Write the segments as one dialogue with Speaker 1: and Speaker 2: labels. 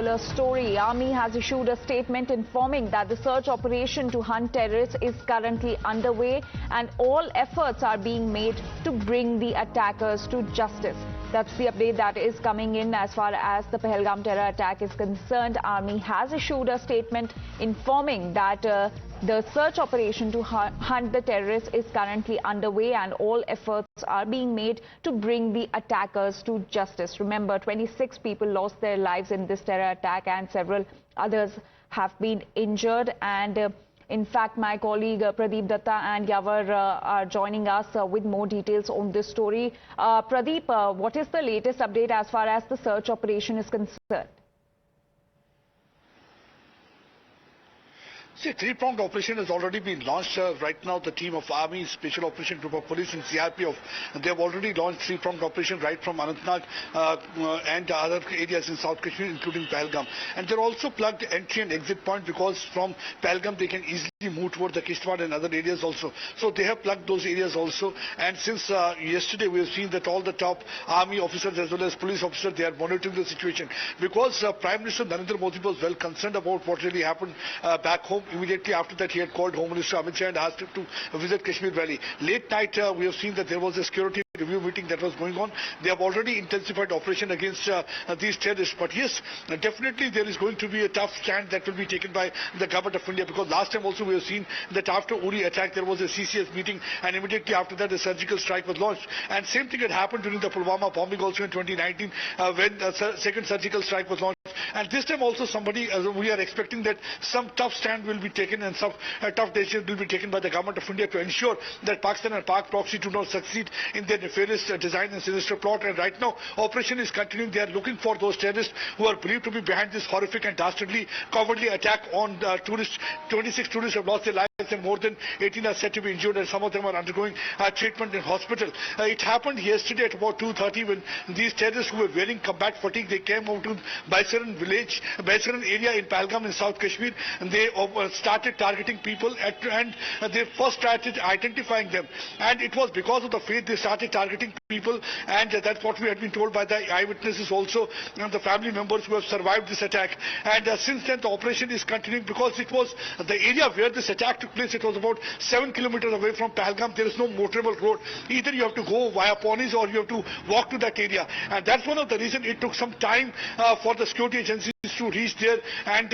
Speaker 1: particular story. Army has issued a statement informing that the search operation to hunt terrorists is currently underway and all efforts are being made to bring the attackers to justice. That's the update that is coming in as far as the Pahalgam terror attack is concerned. Army has issued a statement informing that the search operation to hunt the terrorists is currently underway and all efforts are being made to bring the attackers to justice. Remember, 26 people lost their lives in this terror attack and several others have been injured. And in fact, my colleague Pradeep Datta and Yavar are joining us with more details on this story. Pradeep, what is the latest update as far as the search operation is concerned?
Speaker 2: See, a three-pronged operation has already been launched. Right now, the team of Army, Special Operation Group of Police and CRPF, they have already launched three-pronged operation right from Anantnag and other areas in South Kashmir, including Pahalgam. And they're also plugged entry and exit point because from Pahalgam they can easily move towards the Kishtwar and other areas also. So they have plugged those areas also. And since yesterday we have seen that all the top Army officers as well as police officers, they are monitoring the situation. Because Prime Minister Narendra Modi was well concerned about what really happened back home. Immediately after that, he had called Home Minister Amit Shah and asked him to visit Kashmir Valley. Late night, we have seen that there was a security review meeting that was going on. They have already intensified operation against these terrorists. But yes, definitely there is going to be a tough stand that will be taken by the government of India, because last time also we have seen that after Uri attack there was a CCS meeting and immediately after that a surgical strike was launched. And same thing had happened during the Pulwama bombing also in 2019 when the second surgical strike was launched. And this time also we are expecting that some tough stand will be taken and some tough decisions will be taken by the government of India to ensure that Pakistan and Pak proxy do not succeed in their nefarious design and sinister plot. And right now, operation is continuing. They are looking for those terrorists who are believed to be behind this horrific and dastardly, cowardly attack on tourists. 26 tourists have lost their lives and more than 18 are said to be injured, and some of them are undergoing treatment in hospital. It happened yesterday at about 2:30 when these terrorists who were wearing combat fatigue, they came out to Baisaran village, Baisaran area in Pahalgam in South Kashmir, and they started targeting people and they first started identifying them. And it was because of the faith they started targeting people, and that's what we had been told by the eyewitnesses also and the family members who have survived this attack. And since then the operation is continuing because it was the area where this attack took place. It was about 7 kilometers away from Pahalgam. There is no motorable road. Either you have to go via ponies or you have to walk to that area. And that's one of the reasons it took some time for the security agencies to reach there and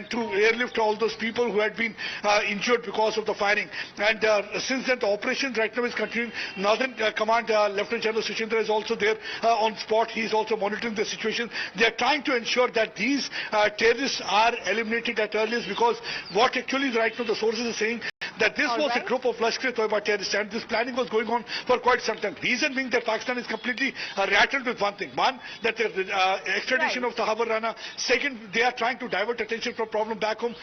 Speaker 2: to airlift all those people who had been injured because of the firing. And since then the operation right now is continuing. Northern Command Lieutenant General Sushindra is also there on spot. He is also monitoring the situation. They are trying to ensure that these terrorists are eliminated at earliest, because what actually right now the sources are saying that this was a group of Lashkar-e-Toiba terrorists and this planning was going on for quite some time. Reason being that Pakistan is completely rattled with one thing. One, that the extradition of Sahabar Rana. Second, they are trying to divert attention from problem back home.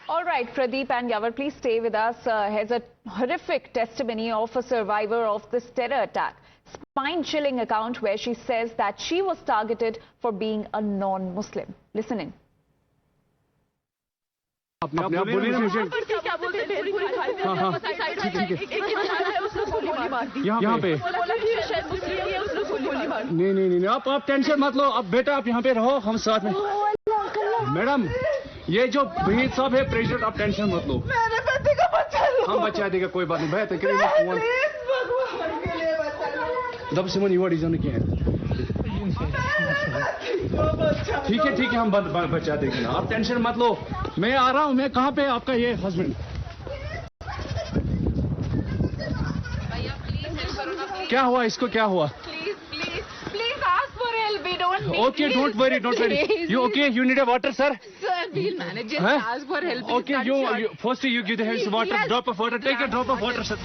Speaker 1: All right, Pradeep and Yavar, please stay with us. Here's a horrific testimony of a survivor of this terror attack. Spine-chilling account where she says that she was targeted for being a non-Muslim. Listen in.
Speaker 3: अपने आप बोलिए ना मुझे यहाँ पे नहीं आप tension मत लो. अब बेटा आप यहाँ पे रहो, हम साथ में. मैडम, ये जो भीड़ साहब है प्रेसिडेंट, आप टेंशन मत लो. मेरे बेटे का बच्चा लो. हम बचा देगा, कोई बात नहीं. भैया तकरीबन दब से मन युवा डिजाइन क्या है. ठीक है हम बचा देंगे ना, आप टेंशन मत लो. मैं आ रहा हूँ. मैं कहाँ पे आपका ये हस्बैंड? क्या हुआ इसको, क्या हुआ?
Speaker 4: Please ask for help. We don't need.
Speaker 3: Okay, don't worry. You okay? You need a water, sir?
Speaker 4: Sir, we'll manage it. Ask for help.
Speaker 3: Okay, you first you give the hands water. Yes. Drop of water. Take a drop of water, sir.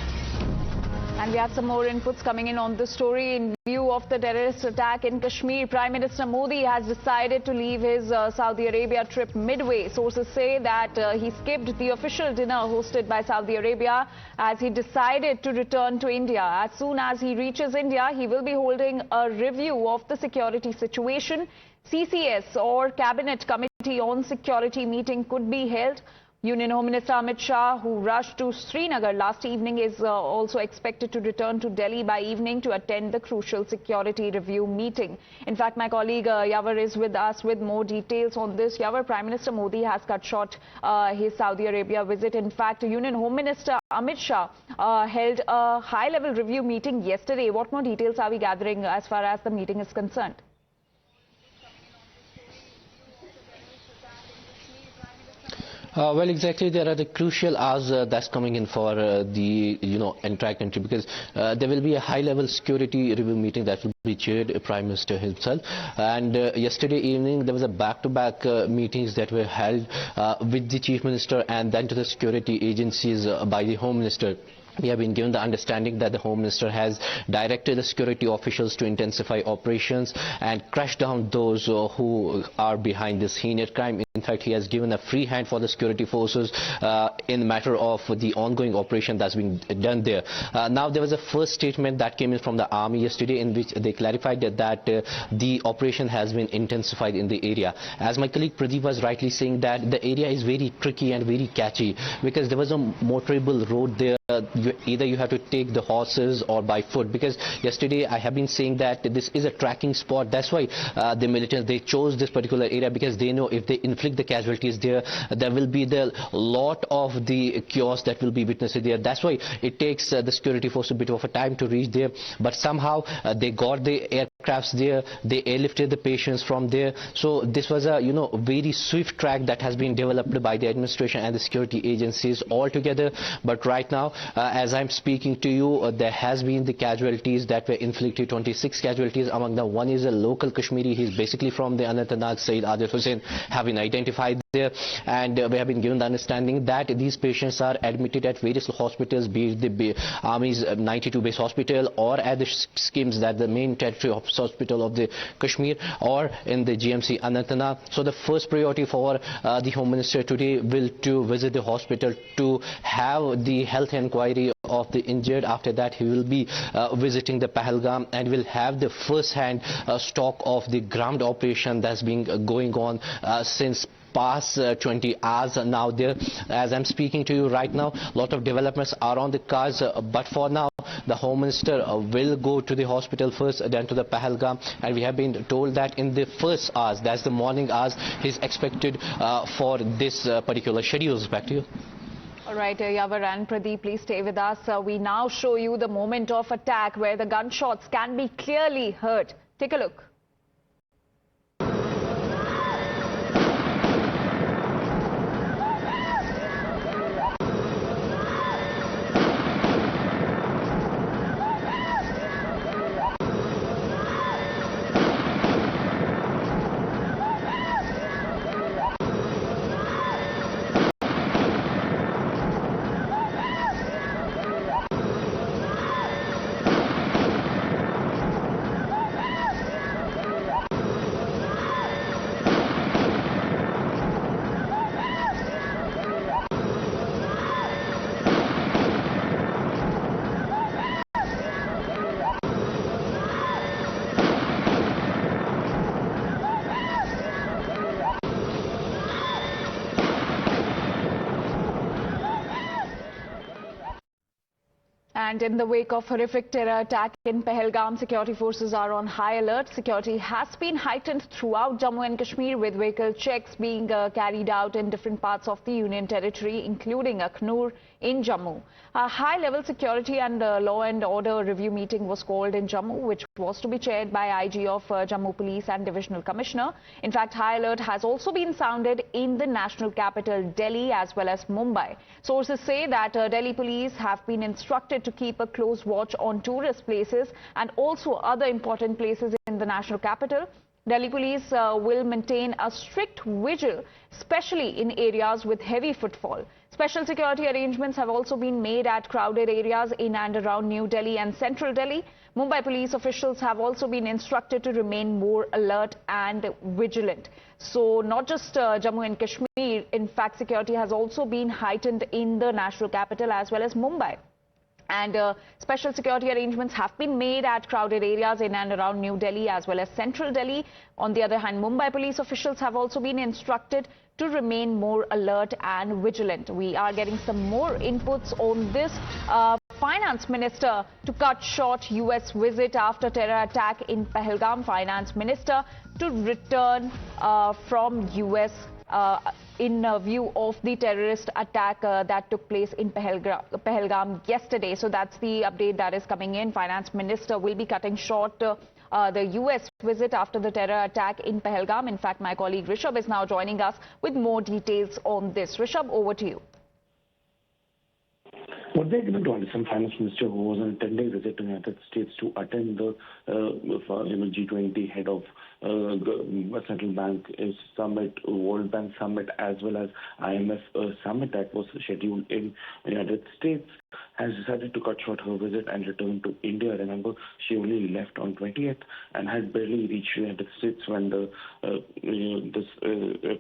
Speaker 1: And we have some more inputs coming in on this story. In view of the terrorist attack in Kashmir, Prime Minister Modi has decided to leave his Saudi Arabia trip midway. Sources say that he skipped the official dinner hosted by Saudi Arabia as he decided to return to India. As soon as he reaches India, he will be holding a review of the security situation. CCS or Cabinet Committee on Security meeting could be held. Union Home Minister Amit Shah, who rushed to Srinagar last evening, is also expected to return to Delhi by evening to attend the crucial security review meeting. In fact, my colleague Yavar is with us with more details on this. Yavar, Prime Minister Modi has cut short his Saudi Arabia visit. In fact, Union Home Minister Amit Shah held a high-level review meeting yesterday. What more details are we gathering as far as the meeting is concerned?
Speaker 5: Well, exactly. There are the crucial hours that's coming in for the entire country, because there will be a high-level security review meeting that will be chaired Prime Minister himself. And yesterday evening there was a back-to-back meetings that were held with the Chief Minister and then to the security agencies by the Home Minister. We have been given the understanding that the Home Minister has directed the security officials to intensify operations and crash down those who are behind this heinous crime. In fact, he has given a free hand for the security forces in the matter of the ongoing operation that's being done there. Now, there was a first statement that came in from the army yesterday in which they clarified that the operation has been intensified in the area. As my colleague Pradeep was rightly saying, that the area is very tricky and very catchy because there was a motorable road there. Either you have to take the horses or by foot, because yesterday I have been saying that this is a tracking spot. That's why the militants, they chose this particular area, because they know if they inflict the casualties there, there will be the lot of the chaos that will be witnessed there. That's why it takes the security force a bit of a time to reach there, but somehow they got the aircrafts there, they airlifted the patients from there. So this was a very swift track that has been developed by the administration and the security agencies all together. But right now, as I'm speaking to you, there has been the casualties that were inflicted, 26 casualties. Among them, one is a local Kashmiri. He's basically from the Anantnag. Said Adil Hussain have been identified there, and we have been given the understanding that these patients are admitted at various hospitals, be it the Army's 92 base hospital or at the schemes that the main territory hospital of the Kashmir or in the GMC Anantnag. So the first priority for the Home Minister today will to visit the hospital to have the health inquiry of the injured. After that, he will be visiting the Pahalgam and will have the first-hand stock of the ground operation that's been going on since past 20 hours now there. As I'm speaking to you right now, a lot of developments are on the cards, but for now the Home Minister will go to the hospital first, then to the Pahalgam, and we have been told that in the first hours, that's the morning hours, he's expected for this particular schedule. Back to you.
Speaker 1: All right, Yavar and Pradeep, please stay with us. We now show you the moment of attack where the gunshots can be clearly heard. Take a look. And in the wake of horrific terror attack in Pahalgam, security forces are on high alert. Security has been heightened throughout Jammu and Kashmir, with vehicle checks being carried out in different parts of the Union Territory, including Aknoor in Jammu. A high-level security and law and order review meeting was called in Jammu, which was to be chaired by IG of Jammu Police and Divisional Commissioner. In fact, high alert has also been sounded in the national capital, Delhi, as well as Mumbai. Sources say that Delhi police have been instructed to keep a close watch on tourist places and also other important places in the national capital. Delhi police will maintain a strict vigil, especially in areas with heavy footfall. Special security arrangements have also been made at crowded areas in and around New Delhi and Central Delhi. Mumbai police officials have also been instructed to remain more alert and vigilant. So not just Jammu and Kashmir, in fact, security has also been heightened in the national capital as well as Mumbai. And special security arrangements have been made at crowded areas in and around New Delhi as well as central Delhi. On the other hand, Mumbai police officials have also been instructed to remain more alert and vigilant. We are getting some more inputs on this. Finance Minister to cut short US visit after terror attack in Pahalgam. Finance Minister to return from US in view of the terrorist attack that took place in Pahalgam yesterday. So that's the update that is coming in. Finance Minister will be cutting short the US visit after the terror attack in Pahalgam. In fact, my colleague Rishabh is now joining us with more details on this. Rishabh, over to you.
Speaker 6: What they're given to understand, Finance Minister, who was on a 10-day visit to the United States to attend the G20 head of central bank summit, World Bank summit, as well as IMF summit that was scheduled in the United States, has decided to cut short her visit and return to India. Remember, she only left on 20th and had barely reached the United States when this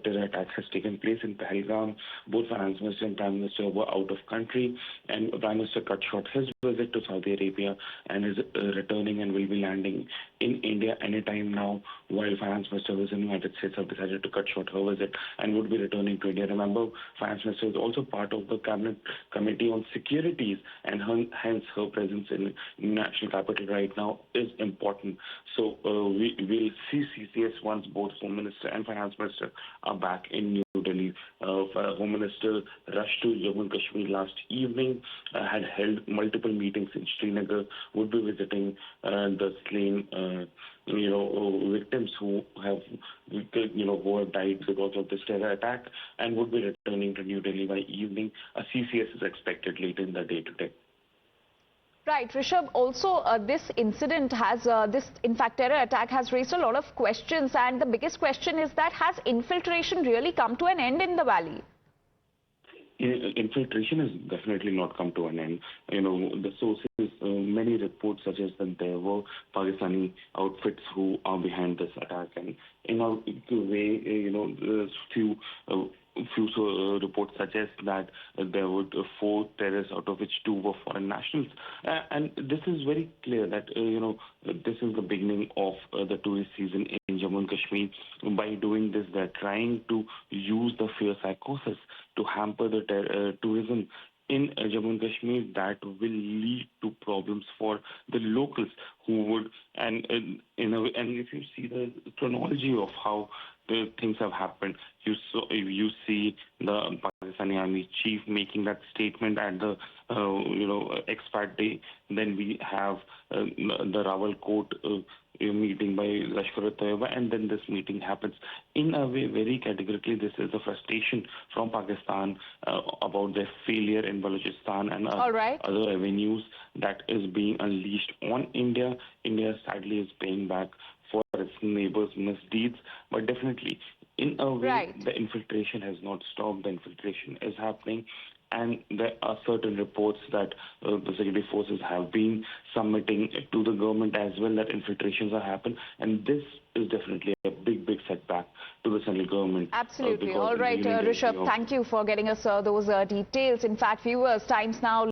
Speaker 6: terror attack has taken place in Pahalgam. Both Finance Minister and Prime Minister were out of country, and Prime Minister cut short his visit to Saudi Arabia and is returning and will be landing in India anytime now, while Finance Minister who is in the United States have decided to cut short her visit and would be returning to India. Remember, Finance Minister is also part of the Cabinet Committee on Securities, and hence her presence in the national capital right now is important. So we will see CCS once both Home Minister and Finance Minister are back in New Delhi. Home Minister rushed to Jammu and Kashmir last evening, had held multiple meetings in Srinagar, would be visiting the slain victims who have died because of this terror attack, and would be returning to New Delhi by evening. A CCS is expected later in the day today.
Speaker 1: Right, Rishabh, also this incident has, terror attack has raised a lot of questions, and the biggest question is that has infiltration really come to an end in the valley?
Speaker 6: Infiltration has definitely not come to an end. The sources, many reports suggest that there were Pakistani outfits who are behind this attack, and in a way, few reports suggest that there were 4 terrorists, out of which 2 were foreign nationals. And this is very clear that, this is the beginning of the tourist season in Jammu and Kashmir. By doing this, they're trying to use the fear psychosis to hamper the tourism in Jammu and Kashmir that will lead to problems for the locals who would, and if you see the chronology of how the things have happened, you see the Pakistani Army chief making that statement at the expat day. Then we have the Rawalkot meeting by Lashkar-e-Taiba, and then this meeting happens. In a way, very categorically, this is a frustration from Pakistan about their failure in Balochistan and other avenues that is being unleashed on India. India sadly is paying back for its neighbors' misdeeds, but definitely, in a way, the infiltration has not stopped. The infiltration is happening, and there are certain reports that the security forces have been submitting to the government as well, that infiltrations are happening, and this is definitely a big setback to the central government.
Speaker 1: Absolutely. All right, Rishabh, thank you for getting us those details. In fact, viewers, times now